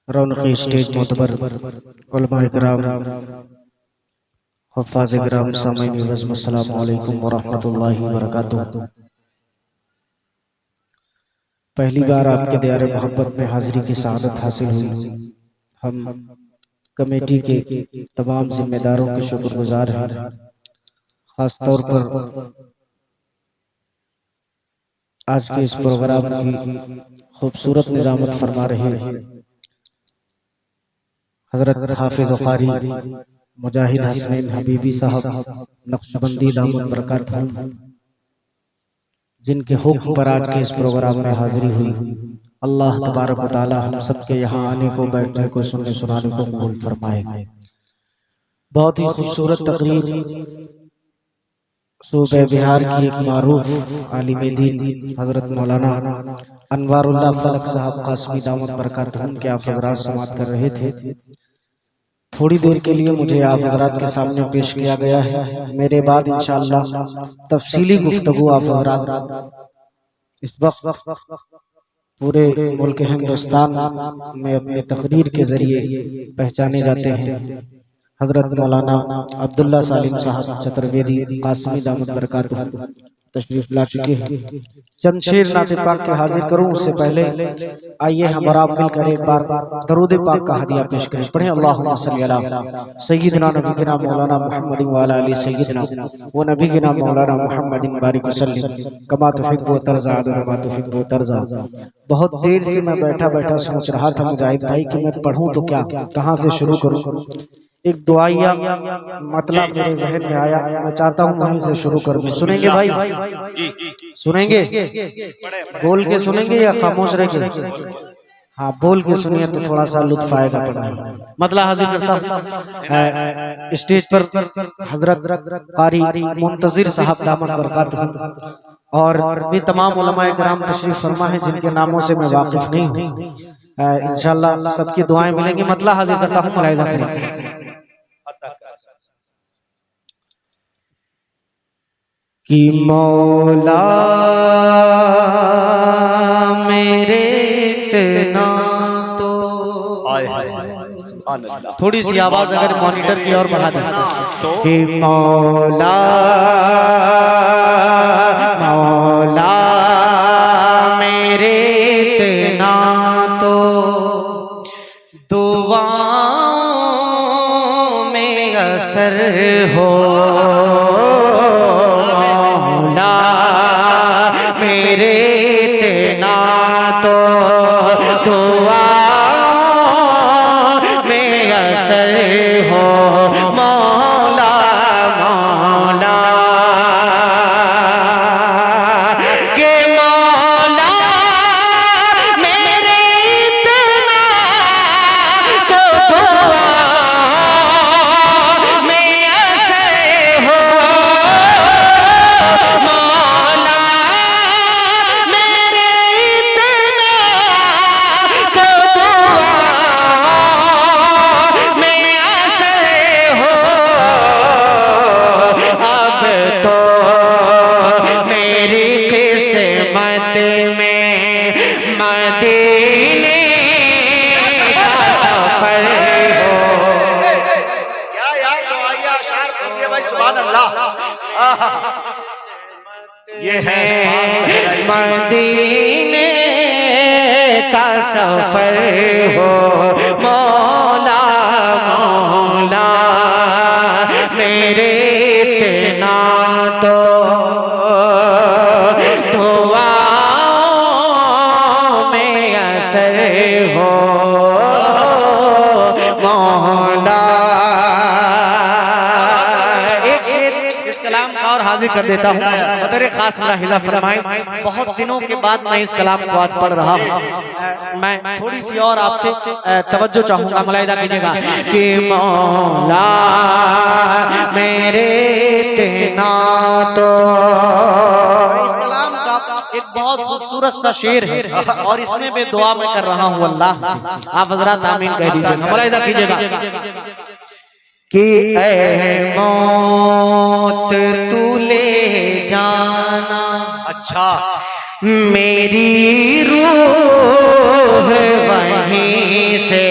रौनक़ी stage मोतबर उलमाए किराम हुफ़्फ़ाज़ किराम सामीन वज़्म अस्सलामु अलैकुम व रहमतुल्लाहि व बरकातुहू। पहली बार आपके दयारे मोहब्बत में हाज़िरी की सआदत हासिल हुई। हम कमेटी के तमाम जिम्मेदारों के शुक्रगुजार हैं। ख़ास तौर पर आज के इस प्रोग्राम की खूबसूरत निज़ामत फरमा रहे हज़रत हाफ़िज़ क़ारी मुजाहिद हसनैन हबीबी साहब नक्शबंदी दामन बरकातहू, जिनके हुक्म पर आज के इस प्रोग्राम में हाजिरी हुई। अल्लाह तबारक व तआला हम सबके यहाँ आने को, बैठने को, सुनने सुनाने को कबूल फरमाए। बहुत ही खूबसूरत तकरीर सूबे बिहार की एक मारूफ आलिम दीन हजरत मौलाना अनवारुल्लाह फलक साहब कासमी दामत बरकातहू के आप हज़रात समाअत कर रहे थे। थोड़ी देर के लिए मुझे आप हज़रात के सामने पेश किया गया है। मेरे बाद इंशाअल्लाह तफसीली गुफ्तगू आप हज़रात इस वक्त पूरे मुल्क हिंदुस्तान में अपने तकरीर के जरिए पहचाने जाते हैं। हजरत मौलाना अब्दुल्ला सालिम साहब चतुर्वेदी कासमी दामत बरकातहू तशरीफ ला चुके हैं। चंद शेर नाते पाक के हाजिर करूं उससे पहले आइए हम और आप मिलकर एक बार दरूद पाक का हदिया पेश करें। पढ़ें अल्लाहुम्मा सल्ली अला सय्यिदना नबीना मौलाना मुहम्मद व अला आलि सय्यिदना व नबीना मौलाना मुहम्मदिन बारिक वसल्लम कमा तुहिब्बु व तर्ज़ा व तुहिब्बु तर्ज़ा। बहुत देर से मैं बैठा बैठा सोच रहा था मुजाहिद भाई कि मैं पढ़ूं तो क्या, कहां से शुरू करूं। एक दुआया मतलब मेरे जहन में आया, मैं चाहता हूँ वहीं से शुरू कर दूं। सुनेंगे भाई? सुनेंगे? बोल के सुनेंगे या खामोश रहेंगे? हाँ, बोल के सुनिए तो थोड़ा सा लुत्फ आएगा पढ़ने में। मतलब हाजिर करता हूँ स्टेज पर हजरत क़ारी मुंतज़िर साहब दामत बरकातहू और भी तमाम उलमाए किराम तशरीफ फरमा है जिनके नामों से मैं वाकिफ नहीं हूँ। इंशाअल्लाह सबकी दुआएं मिलेंगी। मतलब हाजिर करता हूँ, मुलाहिज़ा करें कि मौला मेरे इतना तो, थोड़ी सी आवाज अगर मॉनिटर की और बढ़ा दें कि मौला मौला मेरे इतना तो दुआओं में असर हो। मेरे इतना तो दुआ में असर हो मौला मौला के मौला मेरे इतना तो दुआ में असर हो ये है मदीने का सफर हो मौला मौला मेरे इतना तो दुआओं में असर हो मौला। और हाजिर कर देता हूँ कदर खास मेरा हिला फरमाए। बहुत दिनों के बाद मैं इस कलाम को आज पढ़ रहा हूँ। मैं थोड़ी सी और आपसे तवज्जो चाहूंगा, मुलाहिज़ा कीजिएगा कि मौला मेरे इतना तो, इस कलाम का एक बहुत खूबसूरत सा शेर है और इसमें मैं दुआ मैं कर रहा हूँ अल्लाह से। आप हज़रात आमीन कह दीजिए, मुलाहिज़ा कीजिएगा कि ऐ मौत तू ले जाना, अच्छा मेरी रूह वहीं से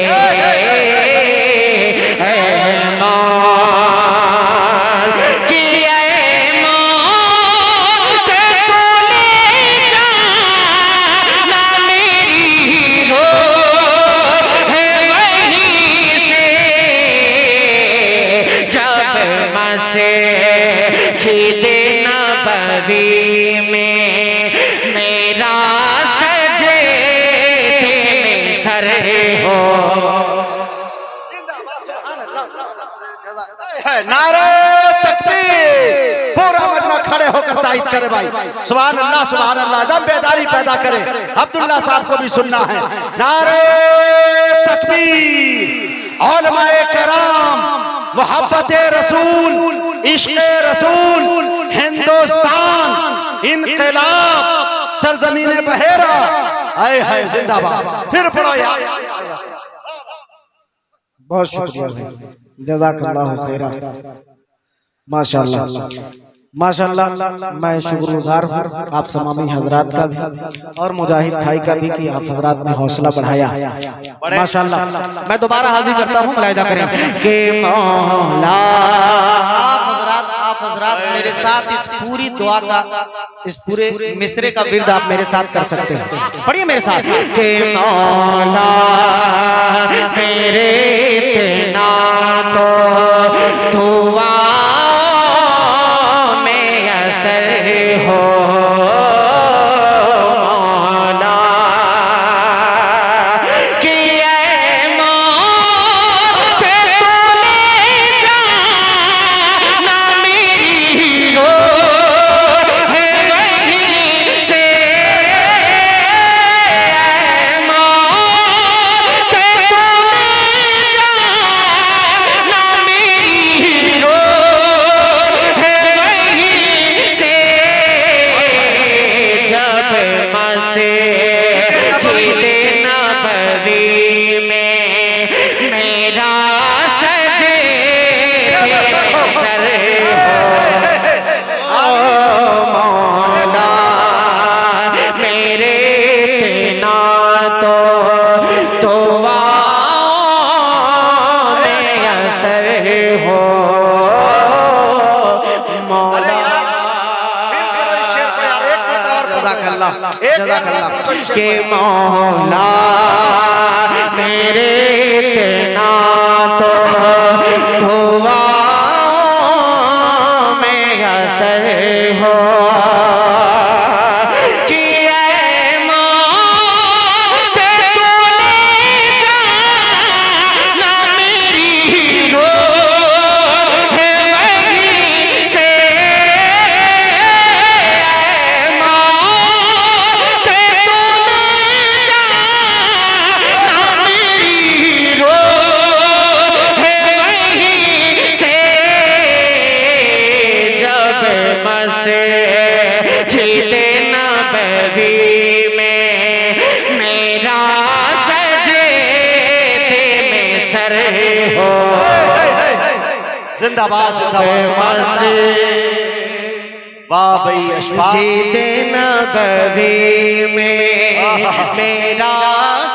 हो। नारे तकबीर, पूरा मजमा खड़े होकर ताईद करे भाई। सुभान अल्लाह सुभान अल्लाह, एकदम बेदारी पैदा करे। अब्दुल्ला साहब को भी सुनना है। नारे तकबीर, उलमाए कराम, मोहब्बत रसूल, इश्क़ रसूल, हिंदुस्तान, इनकलाब, सरजमीन बहेरा, आए है जिंदाबाद। फिर पढ़ो यार। बहुत शुक्रिया भाई, जज़ाकल्लाहु खैरा। माशाअल्लाह माशाअल्लाह, मैं शुक्रगुजार हूँ आप तमामी हजरात का भी और मुजाहिद भाई का भी कि आप हजरात ने हौसला बढ़ाया। माशाअल्लाह। मैं दोबारा हाजिर करता हूँ, मुलाहिदा करें कि मौला आप हजरात मेरे साथ इस पूरी दुआ का, इस पूरे मिसरे का विर्द आप मेरे साथ कर सकते हैं। पढ़िए मेरे साथ कि मौला मेरे इतना तो दुआ में असर हो, मौला कि ऐ मौत तूने जाना मेरी रो है वहीं से, ऐ मौत तूने जाना मेरी रो है वहीं से, जब मसे जीते नबवी में मेरा सजे सर हो, मौला मेरे इतना तो दुआ में असर हो, मौला। के मौला मेरे इतना तो दुआ में असर हो, कि ऐ मौत तूने जाना मेरी रो है वहीं से, ऐ मौत तूने जाना मेरी रो है वहीं से, जब मसे जीते नबवी में मेरा सजे में सर हो, जिंदाबाद जिंदाबाद। वाह भाई अशफाक, जीते नबवी में मेरा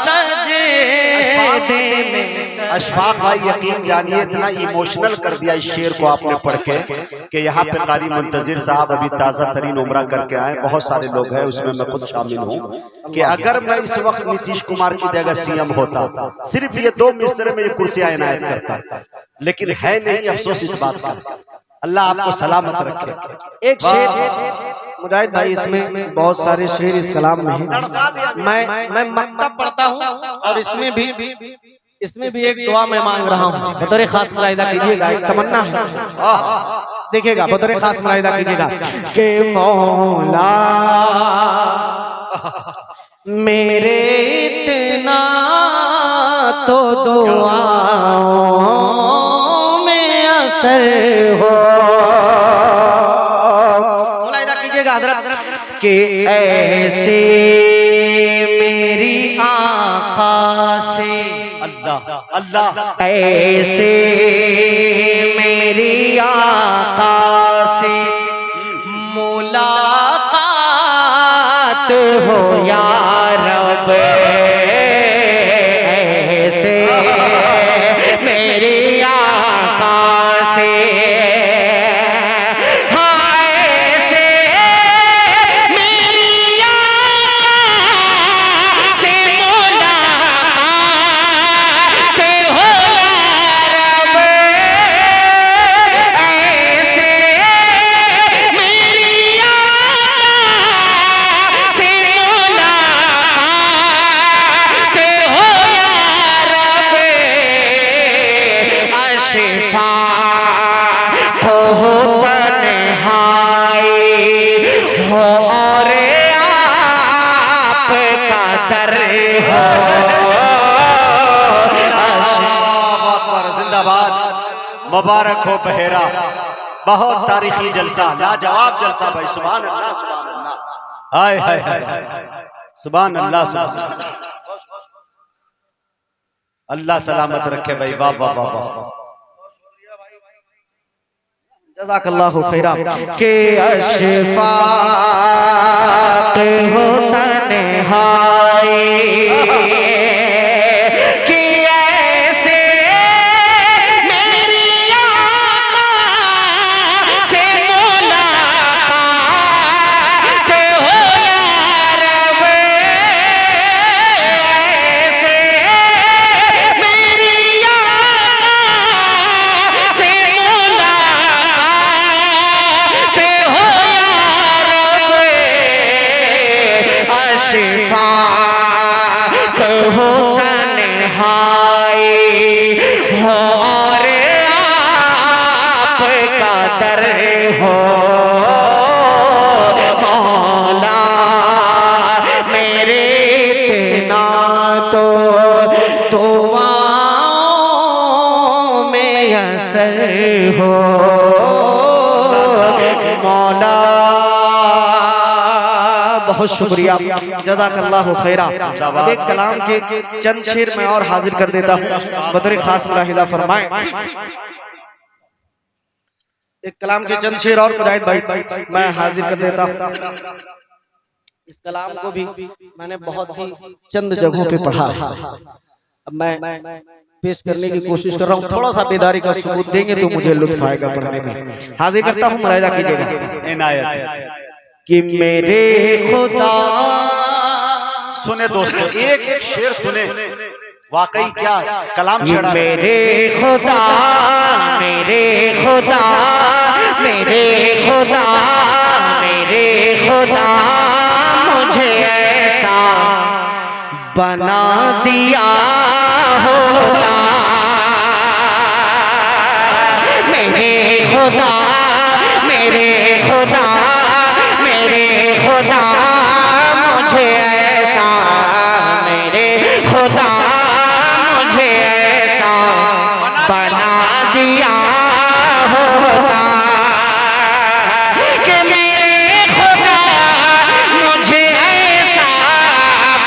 सजे में अशफाक भाई यकीन जानिए इतना इमोशनल कर दिया इस शेर को आपने पढ़ के कि यहाँ पे कारी मुंतजिर साहब अभी ताज़ा तरीन उम्रा करके आए। बहुत सारे लोग हैं, उसमें मैं खुद शामिल हूँ कि अगर मैं इस वक्त नीतीश कुमार की जगह सीएम होता, सिर्फ ये 2 मिसरे में ये कुर्सियां इनायत करता, लेकिन है नहीं। अफसोस इस बात का। अल्लाह आपको सलामत रखे। एक शेर मुजाहिद भाई, इसमें बहुत सारे शेर इस कलाम में हैं। मैं मक्ता पढ़ता हूँ और इसमें भी एक दुआ मैं मांग रहा हूँ। बतौर खास मुलाहिदा कीजिएगा, एक तमन्ना है, देखिएगा, बतौर खास मुलाहिदा कीजिएगा कि मौला मेरे इतना तो दुआओं में असर हो, मुलाहिदा कीजिएगा हज़रत, कि ऐसे मेरी आका से, अल्लाह अल्लाह, ऐसे मेरी आका से मुलाकात हो या रब, ऐसे मेरी आका से, हाँ ऐसे मेरी आका से मुलाकात हो या रब, ऐसे मेरी आका से मुलाकात हो या मुबारक हो बहेरा, बहुत तारीखी जलसा, लाजवाब जलसा भाई। सुभान अल्लाह, सुभान अल्लाह, हाय हाय हाय, सुभान अल्लाह, सुभान अल्लाह सलामत रखे भाई। वाह वाह वाह वाह, जज़ाकल्लाहु खैरा। के अशफाक़ हो तन्हाई कि ऐसे मेरी आका से मुलाकात हो या रब, ऐसे मेरी आका से अशफाक़ हो तन्हाई हो और आपका दर हो मौला मेरे, इतना तो दुआओं में असर हो मौला। बहुत शुक्रिया, जज़ाकल्लाहु खैरा। अब एक कलाम के चंद शेर में और हाजिर कर देता हूँ, बदर खास मुलाहिदा फरमाएं। एक कलाम के चंद शेर और मुजाहिद भाई मैं हाजिर कर देता हूँ। इस कलाम को भी मैंने बहुत ही चंद जगहों पे पढ़ा है, अब मैं पेश करने की कोशिश कर रहा हूँ। थोड़ा सा बेदारी का सबूत देंगे तो मुझे लुत्फ आएगा पढ़ने में। हाजिर करता हूँ, मुलाहिदा कीजिएगा। कि मेरे खुदा, सुने दोस्तों, एक एक शेर सुने, वाकई क्या कलाम छेड़ा। मेरे खुदा, मेरे खुदा, मेरे खुदा, मेरे खुदा मुझे ऐसा बना दिया होता, मेरे खुदा, मेरे खुदा, मेरे खुदा मुझे ऐसा, मेरे खुदा मुझे ऐसा बना दिया होता कि मेरे खुदा मुझे ऐसा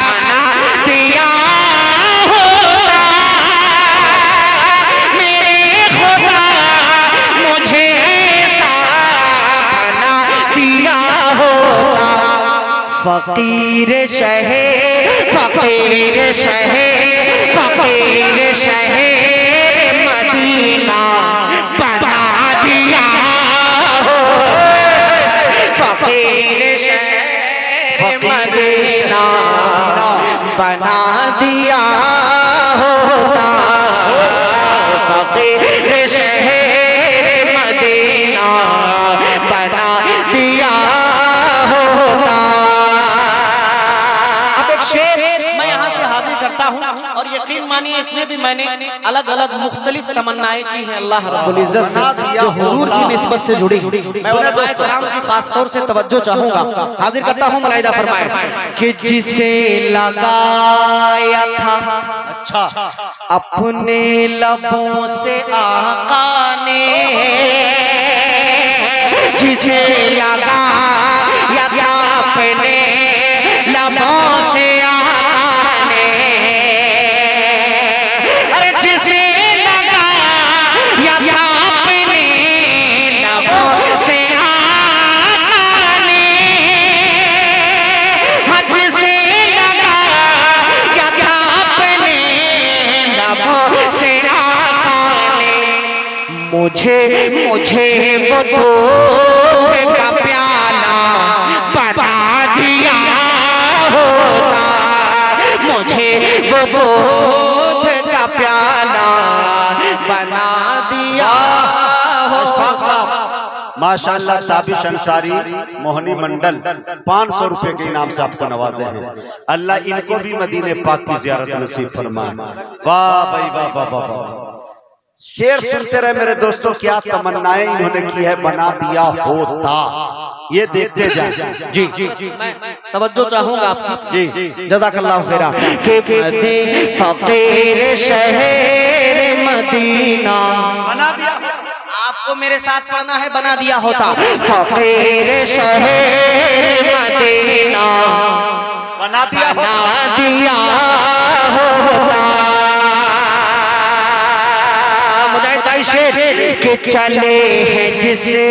बना दिया होता, मेरे खुदा मुझे ऐसा बना दिया होता। फकीर शहे, फकीर शहे, फकीर शहे मदीना बना दिया हो, फकीर शहे मदीना बना दिया होता, फकीर शहे मदीना बना दिया होता। मैं यहाँ से हाजिर करता हूँ और यकीन मानिए इसमें भी मैंने अलग अलग मुख्तलिफ तमन्नाएं की हैं अल्लाह रब्बुल इज्जत से, जो हुजूर की निस्बत से जुड़ी। मैं उलमाए किराम की खास तौर से तवज्जो चाहूंगा। हाजिर करता हूँ, मुलाहिदा फरमाएं कि जिसे लगाया था अच्छा अपने लबों से आका ने, जिसे लगाया था अपने लबों से आका ने, अरे जिसे लगाया था अपने लबों से आका ने, जिसे लगाया था अपने लबों से आका ने, मुझे मुझे वो दूध का प्याला बना दिया होता, मुझे वो दूध का प्याला बना दिया होता। माशाअल्लाह ताबिश अंसारी मोहनी मंडल 500 रुपए के इनाम से आपको नवाजे हैं। अल्लाह इनको भी मदीने पाक की जियारत नसीब फरमाए। वाह भाई वाह वाह वाह वाह। शेर सुनते रहे मेरे दोस्तों, क्या तमन्नाएं इन्होंने की है, बना दिया होता। ये देखते जाए। जी जी जी, तवज्जो चाहूंगा आपकी। जी, जज़ाकल्लाहु खैरा। के फकीर शहर मदीना बना दिया आपको मेरे साथ पढ़ना है, बना दिया होता फकीर शहर मदीना, बना दिया होता। मुझे शेर के चले हैं जिसे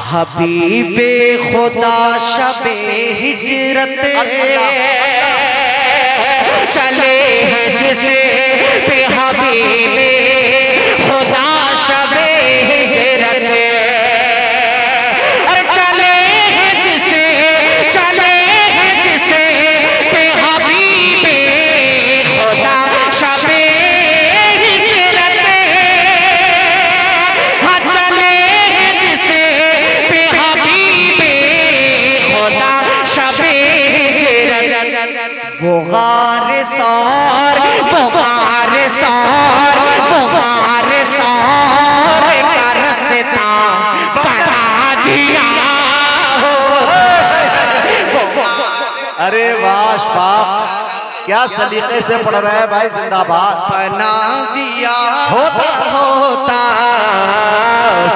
हबीबे खुदा शबे हिजरत, चले हैं जिसे पे हबीबे खुदा शबे हिजरत, अरे चले हैं जिसे पे हबीबे खुदा शबे हिजरत, हाँ चले हैं जिसे पे हबीबे खुदा शबे हिजरत। वो गार सार का रस्ता बना दिया हो। अरे वाह वाह, क्या सलीके से पढ़ रहे हैं भाई, जिंदाबाद। बना दिया होता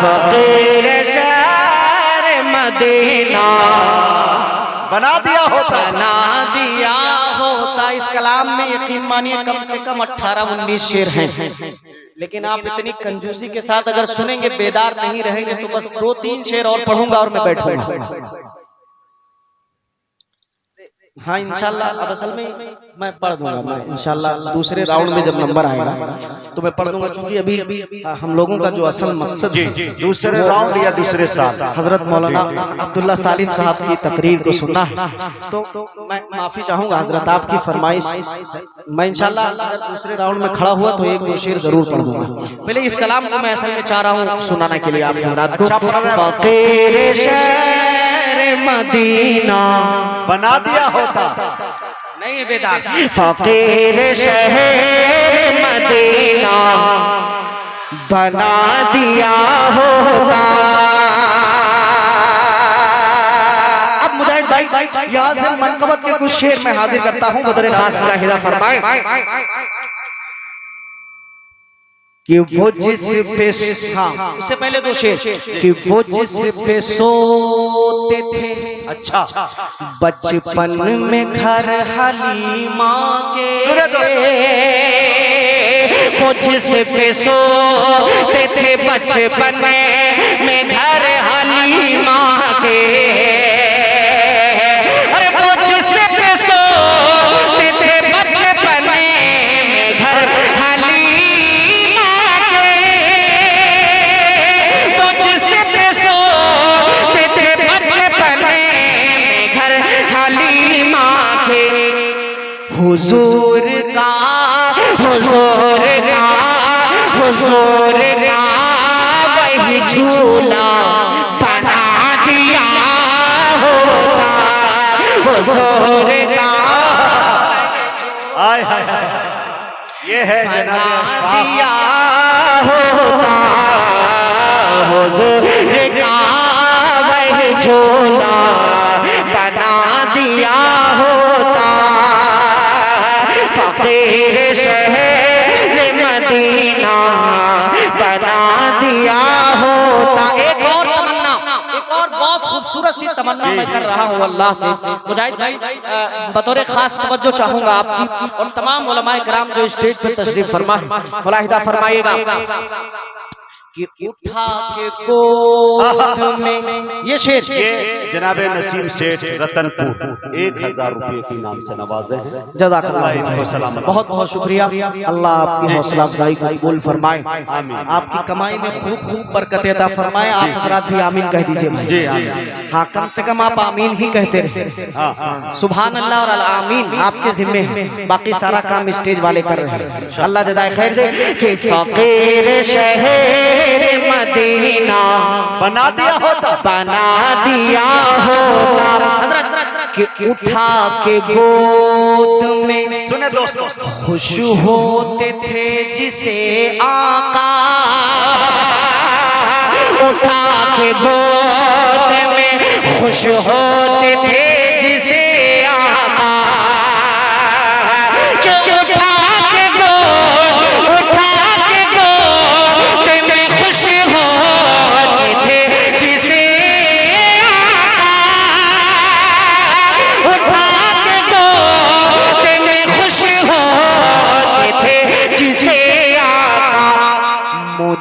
फकीर शहर मदीना, बना दिया होता, बना दिया होता। इस कलाम में यकीन मानिए कम से कम 18-19 शेर हैं, लेकिन आप इतनी कंजूसी के साथ अगर सुनेंगे, बेदार नहीं रहेंगे, तो बस 2-3 शेर और पढ़ूंगा और मैं बैठूंगा। हाँ इंशाल्लाह, अब असल में मैं पढ़ दूंगा, मैं इंशाल्लाह दूसरे राउंड में जब नंबर आएगा तो मैं पढ़ दूंगा, क्योंकि अभी हम लोगों का जो असल मकसद है दूसरे राउंड या दूसरे साल हजरत मौलाना अब्दुल्ला सालिम साहब की तकरीर को सुनना है, तो मैं माफी चाहूंगा हजरत, आपकी फरमाइश मैं इंशाल्लाह अगर दूसरे राउंड में खड़ा हुआ तो 1-2 शेर जरूर पढ़ दूंगा। पहले इस कलाम को मैं असल में चाह रहा हूँ सुनाने के लिए आप हजरात को। फकीर शहर मदीना, बना दिया होता, नहीं बेदार, फकीर शहर मदीना बना दिया होता। अब मुजाहिद भाई यहाँ से मनकबत के कुछ शेर मैं हाजिर करता हूँ, बदरे खास मेरा हिदा फरमाए कि वो जिस पे, हाँ उससे पहले 2 शेर, कि वो जिस पे सोते थे, अच्छा बचपन में घर हलीमा के, वो जिस पे सोते थे बचपन में घर हलीमा के, अरे वो जिस पे सोते थे बचपन में घर हलीमा, हुजूर का वही झूला बना दिया होता, हुजूर का आय हाय हाय, ये है जनाब दिया होता, हुजूर का वही झूला बना दिया होता, फकीर शहर मदीना बना दिया होता। एक और तमन्ना, एक और बहुत खूबसूरत सी तमन्ना मैं कर रहा हूँ अल्लाह से। मुजाहिद भाई बतौर खास तवज्जो चाहूंगा आपकी और तमाम उलमाए किराम जो स्टेज पर तशरीफ फरमा है, मुलाहिदा फरमाइएगा कि उठा के गोद में, ये शेर ये जनाब नसीम सेठ रतनपुर 1000 रुपए के नाम से नवाजे हैं। जज़ाकल्लाह, बहुत बहुत शुक्रिया। अल्लाह आपकी हौसला अफजाई को कबूल फरमाए, आपकी कमाई में खूब खूब बरकत अता फरमाए। आप हजरात भी आमीन कह दीजिए भाई। हाँ कम से कम आप आमीन ही कहते रहे। सुभान अल्लाह और आमीन आपके जिम्मे है, बाकी सारा काम स्टेज वाले कर रहे हैं। अल्लाह जज़ाए खैर दे। कि फकीर शहर मदीना बना दिया होता, बना दिया होता, हजरत कि उठा के गोद में, सुने दोस्तों, खुश होते थे जिसे आका, उठा के गोद में खुश होते थे जिसे आका, उठा के गोद में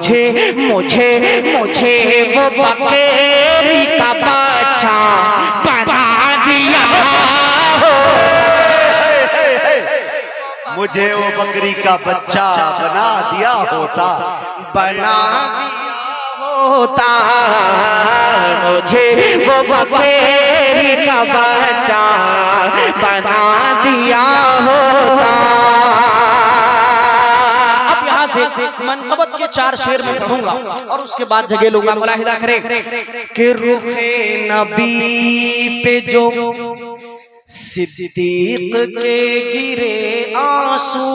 मुझे मुझे मुझे वो बकरी का बच्चा बना दिया हो, मुझे वो बकरी का बच्चा बना दिया होता, बना होता, मुझे वो बकरी का बच्चा बना दिया होता। अब यहाँ से मनक़बत के 4 शेर में पढ़ूंगा और उसके बाद जगह लूंगा। मुलाहिदा करें कि रुखे नबी पे जो सिद्दीक के गिरे आंसू,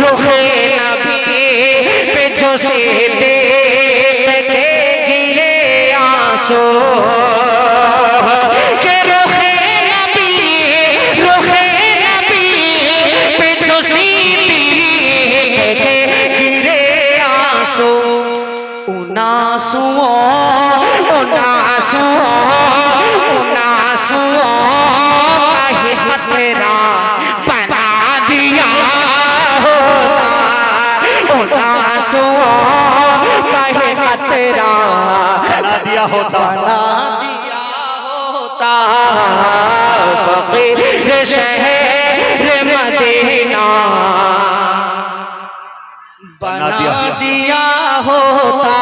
रुखे नबी पे जो सिद्दीक के गिरे आंसू, के रुखे नबी पे जो सिद्दीक के गिरे आंसू, उन आंसुओं का ही खतरा बना दिया होता, उन आंसुओं का ही खतरा बना दिया होता, फकीर शहर मदीना बना दिया होता।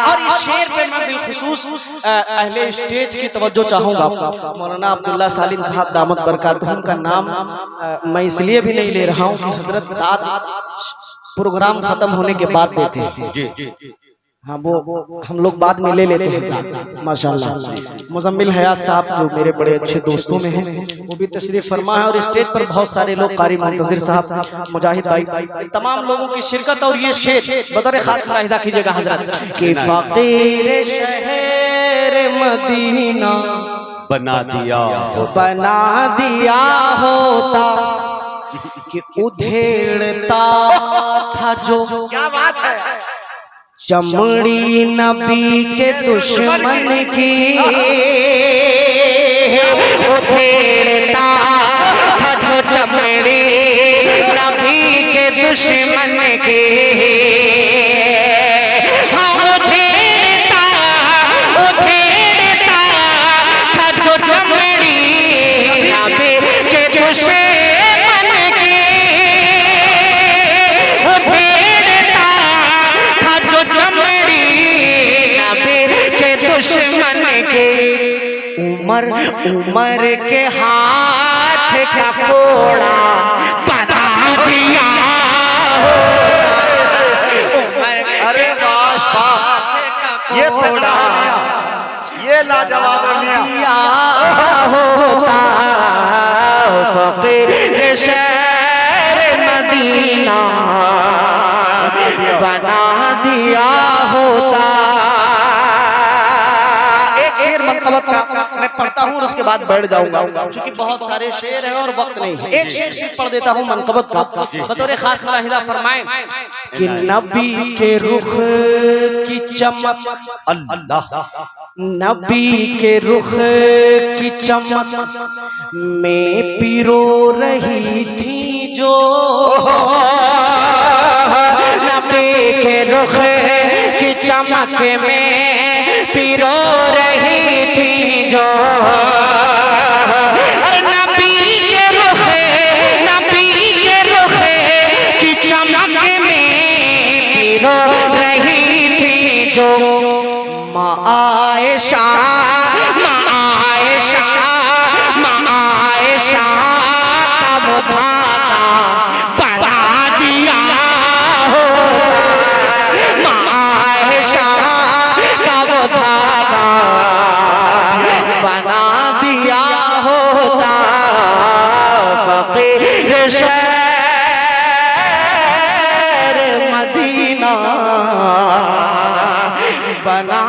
और इस शेर पे मैं बिलखुसूस अहले स्टेज की तवज्जो चाहूंगा। मौलाना अब्दुल्ला सालिम साहब दामत बरकातहुम का नाम मैं इसलिए भी नहीं ले रहा हूँ कि हजरत दाद प्रोग्राम खत्म होने के बाद देते हैं। हाँ, वो हम लोग बाद में ले लेते हैं माशाअल्लाह। मुजम्मिल हयात साहब जो मेरे बड़े अच्छे दोस्तों में हैं, वो भी तशरीफ फरमा है और स्टेज पर बहुत सारे लोग, कारी मुंतजिर साहब, मुजाहिद भाई, तमाम लोगों की शिरकत। और ये शेर बतौर खास मुलाहिजा कीजिएगा हजरत कि फकीर शहर मदीना बना दिया होता, कि उधेड़ता था जो, क्या बात है, चमड़ी नबी के दुश्मन की, उधेड़ता था जो चमड़ी नबी के दुश्मन की, उधेड़ता था जो चमड़ी नबी के दुश्मन की, उधेड़ता था जो चमड़ी नबी के दुश्मन के, उमर के हाथ का कोड़ा बना दिया होता, अरे ये कोड़ा, ये लाजवाब मियां होता, फकीर शहर मदीना बना दिया होता। एक शेर मनक़बत का मैं पढ़ता हूँ और उसके बाद बैठ जाऊंगा, क्योंकि बहुत सारे शेर हैं और वक्त नहीं है। एक शेर सिर्फ पढ़ देता हूँ मनक़बत का, बतौर खास मुलाहिजा फरमाएं कि नबी के रुख की चमक, अल्लाह, नबी के रुख की चमक में पिरो रही थी जो, नबी के रुख की चमक में पिरो रही थी जो, नबी के रुख की चमक में पिरो रही थी जो, माँ आयशा का वो धागा बना दिया होता, माँ आयशा का वो धागा बना दिया होता, फकीर शहर मदीना बना